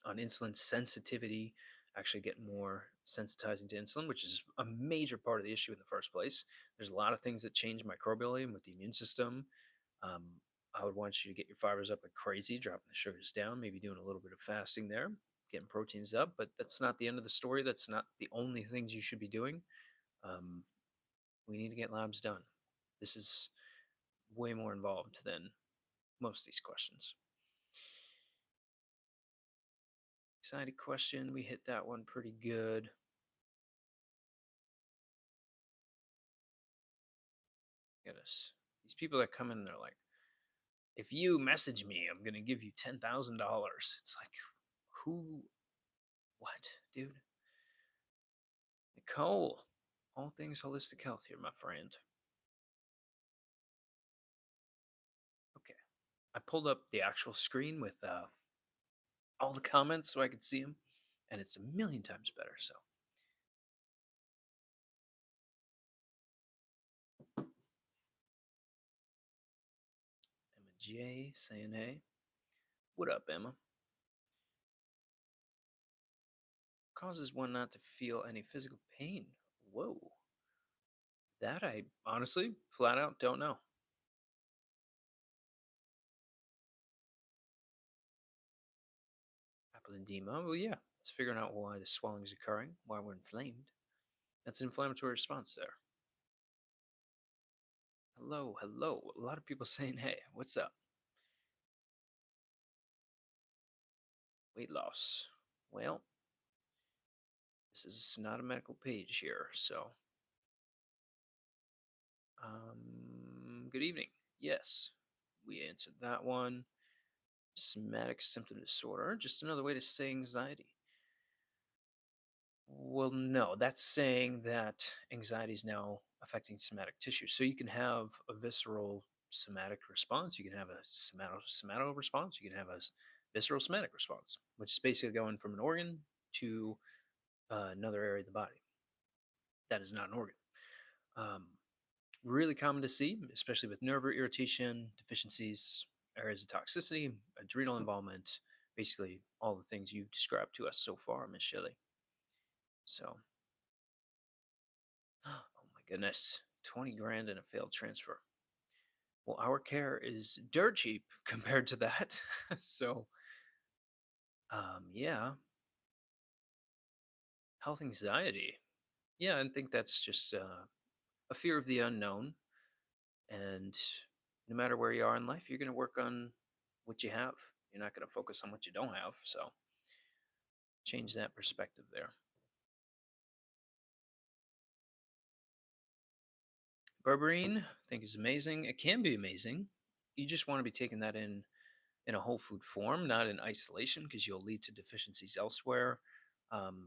on insulin sensitivity, actually get more sensitizing to insulin, which is a major part of the issue in the first place. There's a lot of things that change microbially and with the immune system. Um, I would want you to get your fibers up like crazy, dropping the sugars down, maybe doing a little bit of fasting there, getting proteins up, but that's not the end of the story. That's not the only things you should be doing. Um, we need to get labs done. This is way more involved than most of these questions. Excited question. We hit that one pretty good. Goodness. These people that come in, they're like, if you message me, I'm gonna give you $10,000. It's like, who? What, dude? Nicole, all things holistic health here, my friend. Okay, I pulled up the actual screen with all the comments so I could see them, and it's a million times better. So, Emma J saying, "Hey, what up, Emma? Causes one not to feel any physical pain. Whoa, that I honestly, flat out, don't know. Apple well, yeah, it's figuring out why the swelling is occurring, why we're inflamed. That's an inflammatory response there. Hello, hello. A lot of people saying, hey, what's up? Weight loss. Well, this is not a medical page here, so. Good evening. Yes, we answered that one. Somatic symptom disorder, just another way to say anxiety. Well, no, that's saying that anxiety is now affecting somatic tissue. So you can have a visceral somatic response, you can have a somato response, you can have a visceral somatic response, which is basically going from an organ to another area of the body. That is not an organ. Um, really common to see, especially with nerve irritation, deficiencies, areas of toxicity, adrenal involvement, basically all the things you've described to us so far, Miss Shelley. So, oh my goodness, 20 grand in a failed transfer. Well, our care is dirt cheap compared to that. So, yeah, health anxiety. Yeah, I think that's just a fear of the unknown. And no matter where you are in life, you're going to work on what you have. You're not going to focus on what you don't have. So, change that perspective there. Berberine, I think is amazing. It can be amazing. You just want to be taking that in a whole food form, not in isolation, because you'll lead to deficiencies elsewhere.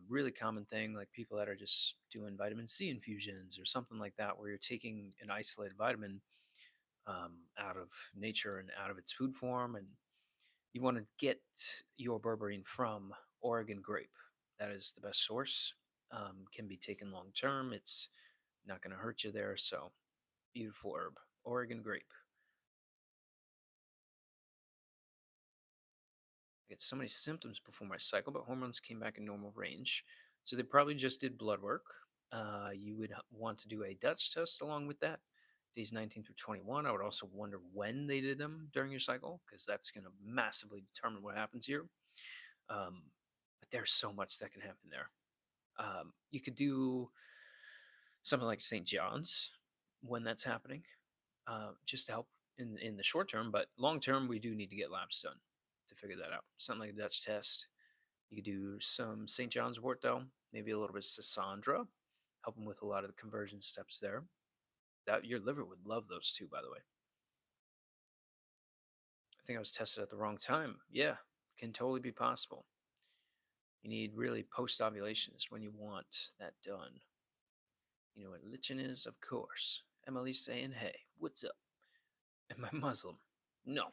Really common thing, like people that are just doing vitamin C infusions or something like that, where you're taking an isolated vitamin out of nature and out of its food form, and you want to get your berberine from Oregon grape. That is the best source. Can be taken long term. It's not going to hurt you there. So beautiful herb, Oregon grape. I get so many symptoms before my cycle, but hormones came back in normal range. So they probably just did blood work. You would want to do a Dutch test along with that, days 19 through 21. I would also wonder when they did them during your cycle, because that's going to massively determine what happens here. But there's so much that can happen there. You could do something like St. John's when that's happening, just to help in the short term. But long term, we do need to get labs done to figure that out. Something like a Dutch test. You could do some St. John's wort though, maybe a little bit of Sasandra, help them with a lot of the conversion steps there. That your liver would love those too, by the way. I think I was tested at the wrong time. Yeah, can totally be possible. You need really post ovulation is when you want that done. You know what lichen is, of course. Emily saying, "Hey, what's up?" Am I Muslim? No.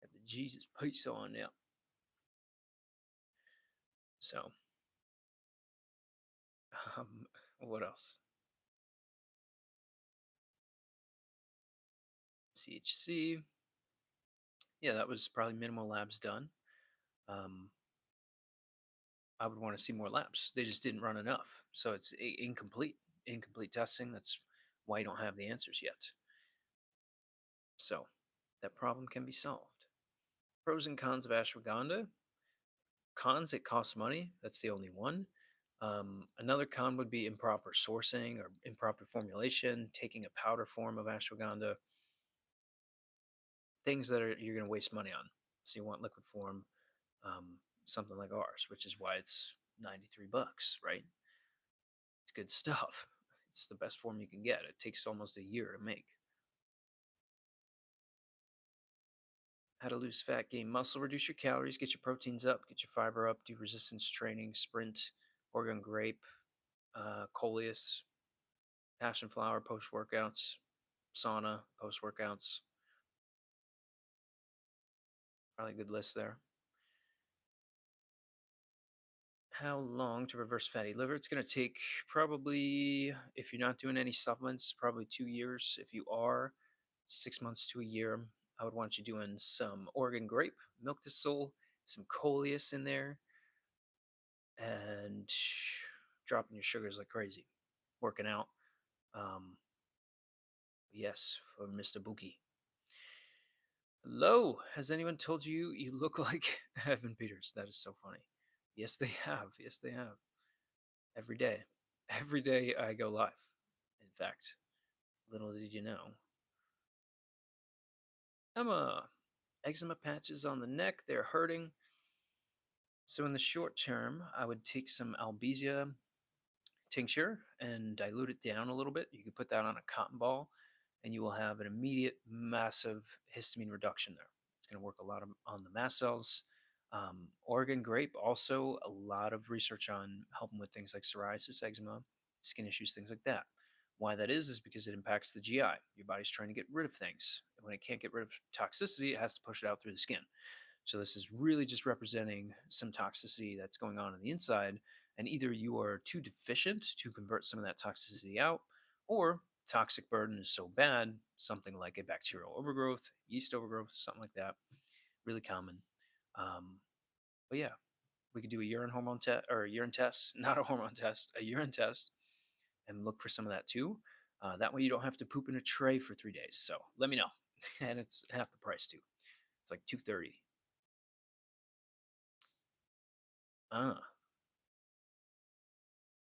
Got the Jesus piece on now. So, um, what else? CHC. Yeah, that was probably minimal labs done. Um, I would want to see more labs. They just didn't run enough. So it's incomplete. Incomplete testing. That's why you don't have the answers yet. So that problem can be solved. Pros and cons of ashwagandha. Cons, it costs money. That's the only one. Another con would be improper sourcing or improper formulation, taking a powder form of ashwagandha, things that you're going to waste money on. So you want liquid form, something like ours, which is why it's $93, right? It's good stuff. It's the best form you can get. It takes almost a year to make. How to lose fat, gain muscle, reduce your calories, get your proteins up, get your fiber up, do resistance training, sprint, Oregon grape, coleus, passion flower post workouts, sauna post workouts. Probably a good list there. How long to reverse fatty liver? It's going to take probably, if you're not doing any supplements, probably 2 years. If you are, 6 months to a year. I would want you doing some Oregon grape, milk thistle, some coleus in there, and dropping your sugars like crazy. Working out. Um, yes, for Mr. Bookie. Hello. Has anyone told you you look like Evan Peters? That is so funny. Yes, they have. Yes, they have. Every day. Every day I go live. In fact, little did you know. Emma, eczema patches on the neck. They're hurting. So in the short term, I would take some Albizia tincture and dilute it down a little bit. You could put that on a cotton ball, and you will have an immediate, massive histamine reduction there. It's going to work a lot on the mast cells. Oregon grape, also a lot of research on helping with things like psoriasis, eczema, skin issues, things like that. Why that is because it impacts the GI. Your body's trying to get rid of things. And when it can't get rid of toxicity, it has to push it out through the skin. So this is really just representing some toxicity that's going on the inside, and either you are too deficient to convert some of that toxicity out, or toxic burden is so bad, something like a bacterial overgrowth, yeast overgrowth, something like that, really common. Um, but yeah, we could do a urine hormone test or a urine test, not a hormone test, a urine test, and look for some of that too. That way you don't have to poop in a tray for 3 days. So let me know, and it's half the price too. It's like 230. Ah,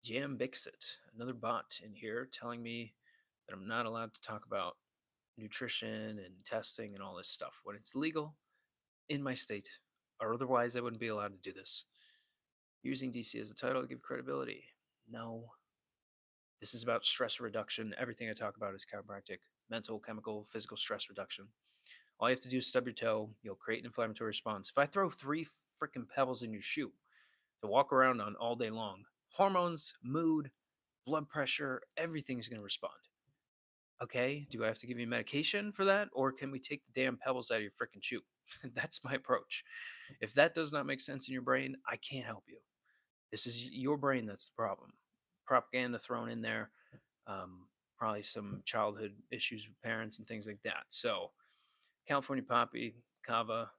Jam Bixit, another bot in here telling me that I'm not allowed to talk about nutrition and testing and all this stuff when it's legal in my state, or otherwise I wouldn't be allowed to do this. Using DC as a title to give credibility. No. This is about stress reduction. Everything I talk about is chiropractic, mental, chemical, physical stress reduction. All you have to do is stub your toe. You'll create an inflammatory response. If I throw 3 freaking pebbles in your shoe to walk around on all day long, hormones, mood, blood pressure, everything's going to respond. Okay, do I have to give you medication for that? Or can we take the damn pebbles out of your freaking shoe? That's my approach. If that does not make sense in your brain, I can't help you. This is your brain that's the problem. Propaganda thrown in there, probably some childhood issues with parents and things like that. So, California Poppy, Kava,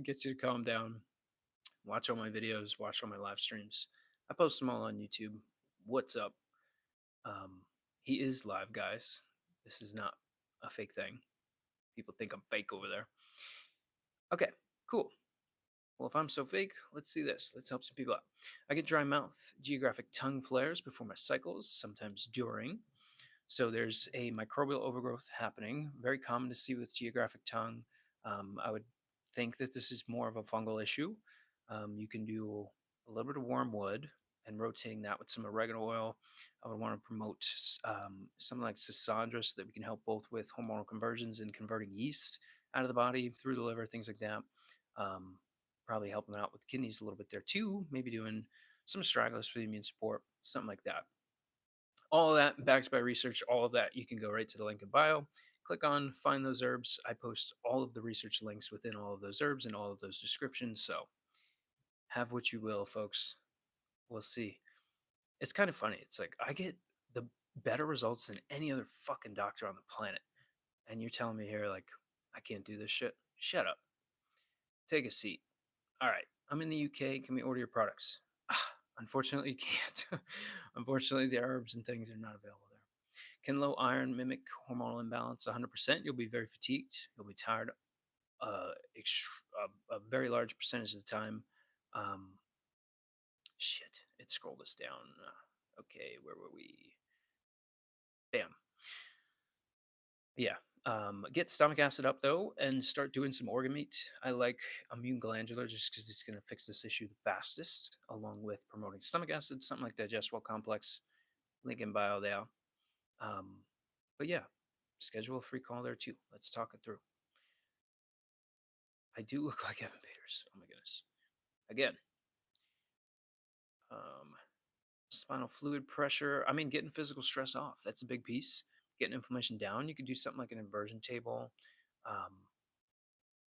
gets you to calm down. Watch all my videos, watch all my live streams. I post them all on YouTube. What's up? Um, he is live, guys. This is not a fake thing. People think I'm fake over there. Okay, cool. Well, if I'm so fake, let's see this. Let's help some people out. I get dry mouth, geographic tongue flares before my cycles, sometimes during. So there's a microbial overgrowth happening, very common to see with geographic tongue. I would think that this is more of a fungal issue. You can do a little bit of wormwood and rotating that with some oregano oil. I would want to promote something like Sisandra so that we can help both with hormonal conversions and converting yeast out of the body through the liver, things like that. Um, Probably helping out with kidneys a little bit there too. Maybe doing some stragglers for the immune support, something like that. All of that backed by research, all of that, you can go right to the link in bio. Click on find those herbs. I post all of the research links within all of those herbs and all of those descriptions. So have what you will, folks. We'll see. It's kind of funny. It's like I get the better results than any other fucking doctor on the planet. And you're telling me here, like, I can't do this shit? Shut up. Take a seat. All right. I'm in the UK. Can we order your products? Unfortunately, you can't. Unfortunately, the herbs and things are not available there. Can low iron mimic hormonal imbalance 100%? You'll be very fatigued. You'll be tired a very large percentage of the time. Um, Shit, it scrolled us down. Okay, where were we? Bam. Yeah. Get stomach acid up though and start doing some organ meat. I like immune glandular just because it's going to fix this issue the fastest, along with promoting stomach acid, something like digestible complex. Link in bio there. Um, but yeah, schedule a free call there too. Let's talk it through. I do look like Evan Peters. Oh my goodness. Again, um, spinal fluid pressure. I mean, getting physical stress off. That's a big piece. Getting inflammation down. You could do something like an inversion table. Um,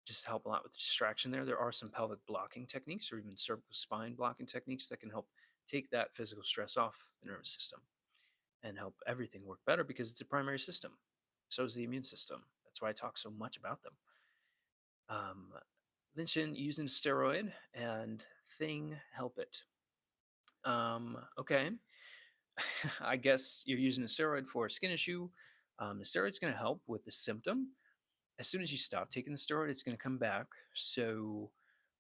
just help a lot with distraction there. There are some pelvic blocking techniques or even cervical spine blocking techniques that can help take that physical stress off the nervous system and help everything work better because it's a primary system. So is the immune system. That's why I talk so much about them. Um, Lynching using steroid and thing help it. Okay. I guess you're using a steroid for a skin issue. The steroid's going to help with the symptom. As soon as you stop taking the steroid, it's going to come back. So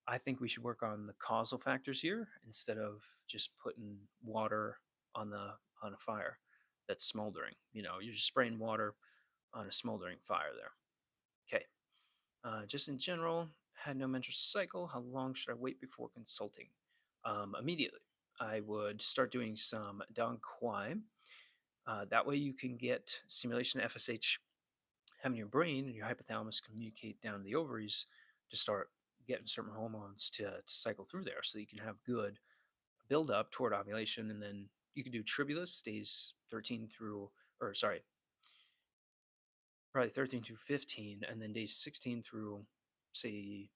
I think we should work on the causal factors here instead of just putting water on the on a fire that's smoldering. You know, you're just spraying water on a smoldering fire there. Okay. Just in general, had no menstrual cycle. How long should I wait before consulting? Immediately. I would start doing some Dong Quai. That way you can get stimulation of FSH having your brain and your hypothalamus communicate down to the ovaries to start getting certain hormones to cycle through there so that you can have good build up toward ovulation. And then you can do tribulus days 13 through, or sorry, probably 13 through 15, and then days 16 through, say,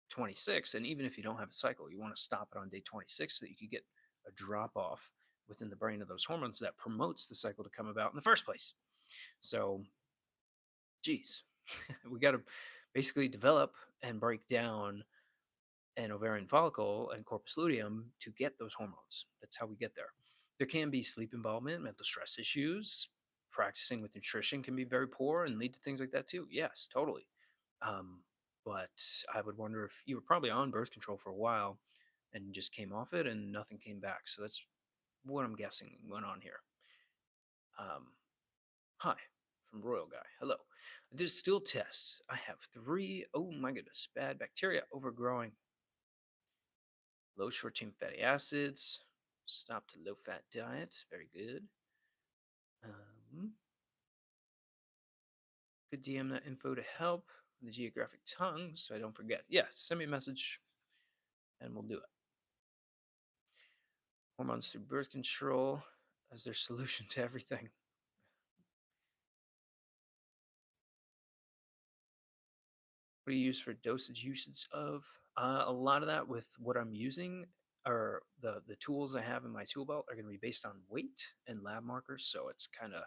26. And even if you don't have a cycle, you want to stop it on day 26 so that you can get a drop off within the brain of those hormones that promotes the cycle to come about in the first place. So, geez, we got to basically develop and break down an ovarian follicle and corpus luteum to get those hormones. That's how we get there. There can be sleep involvement, mental stress issues. Practicing with nutrition can be very poor and lead to things like that too. Yes, totally. Um, but I would wonder if you were probably on birth control for a while and just came off it and nothing came back. So that's what I'm guessing went on here. Um, Hi, from Royal Guy. Hello. I did a stool test. I have three, oh my goodness, bad bacteria overgrowing. Low short chain fatty acids. Stopped a low fat diet. Very good. Um, could DM that info to help the geographic tongue so I don't forget. Yeah, send me a message and we'll do it. Hormones through birth control as their solution to everything. What do you use for dosage usage of? A lot of that with what I'm using or the tools I have in my tool belt are going to be based on weight and lab markers. So it's kind of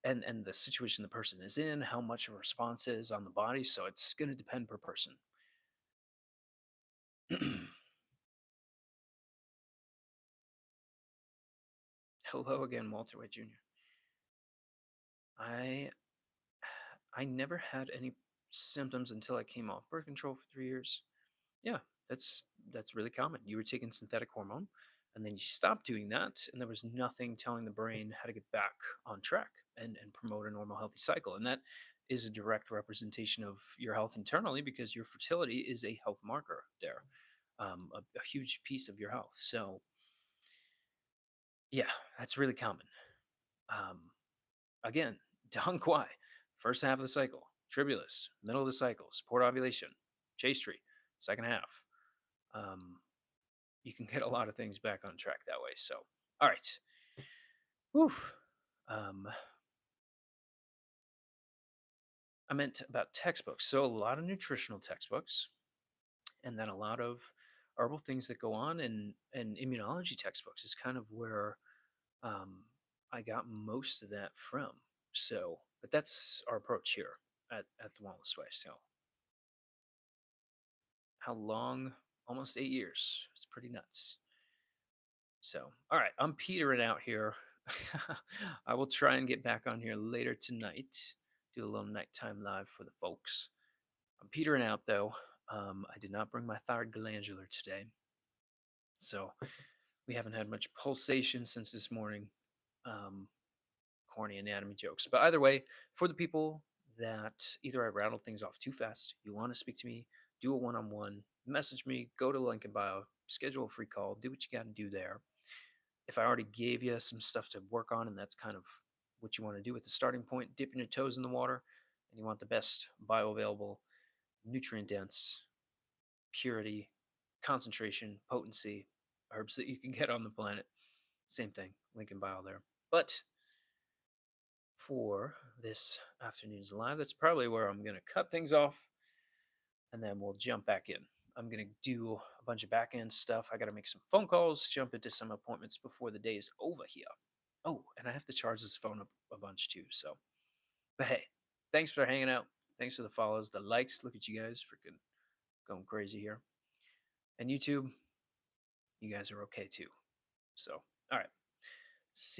and the situation the person is in, how much of a response is on the body. So it's going to depend per person. Hello again, Walter White Jr. I I never had any symptoms until I came off birth control for 3 years. Yeah, that's that's really common. You were taking synthetic hormone, and then you stopped doing that, and there was nothing telling the brain how to get back on track and promote a normal, healthy cycle. And that is a direct representation of your health internally because your fertility is a health marker there, a huge piece of your health. So, yeah, that's really common. Um, Again, Don Quai, first half of the cycle, tribulus, middle of the cycle, support ovulation, chase tree, second half. Um, you can get a lot of things back on track that way. So, all right. Whew. Um, I meant about textbooks. So, a lot of nutritional textbooks, and then a lot of herbal things that go on, and immunology textbooks is kind of where um, I got most of that from. So, but that's our approach here at the Wellness Way. So, how long? Almost 8 years. It's pretty nuts. So, all right, I'm petering out here. I will try and get back on here later tonight, do a little nighttime live for the folks. I'm petering out though. I did not bring my thyroid glandular today, so we haven't had much pulsation since this morning. Um, Corny anatomy jokes, but either way, for the people that either I rattled things off too fast, you want to speak to me, do a one-on-one, message me, go to the link in bio, schedule a free call, do what you got to do there. If I already gave you some stuff to work on and that's kind of what you want to do at the starting point, dipping your toes in the water, and you want the best bioavailable, nutrient dense, purity, concentration, potency herbs that you can get on the planet. Same thing, link in bio there. But for this afternoon's live, that's probably where I'm going to cut things off, and then we'll jump back in. I'm going to do a bunch of back end stuff. I got to make some phone calls, jump into some appointments before the day is over here. Oh, and I have to charge this phone up a bunch too. So, but hey, thanks for hanging out. Thanks for the follows, the likes. Look at you guys freaking going crazy here. And YouTube, you guys are okay too. So, all right.